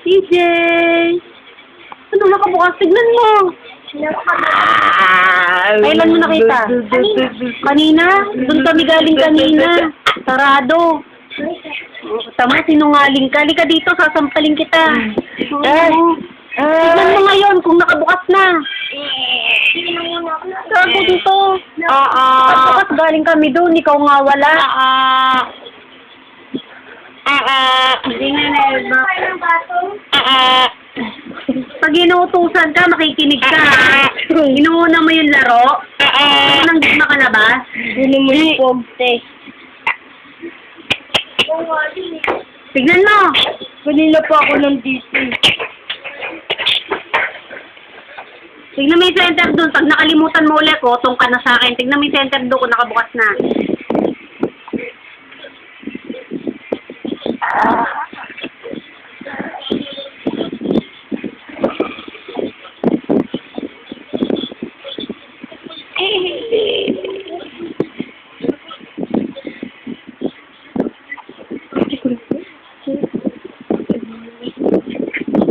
CJ! Ano nakabukas? Tignan mo! Kailan mo nakita? Kanina? Doon kami galing kanina. Sarado. Tama, sinungaling ka. Halika dito, sasampalin kita. Tignan mo ngayon kung nakabukas na. Sago dito. Bukas galing kami doon, ikaw nga wala. Hindi na naiba. Pag inuutusan ka, makikinig ka. Inuuna mo yung laro. Nang di makalabas. Hindi mo yung pogte. Tignan mo. Kanina pa ako nandito. Tignan mo yung center doon. Pag nakalimutan mo ulit, kotong ka na sa akin. Tignan mo yung center doon kung nakabukas na.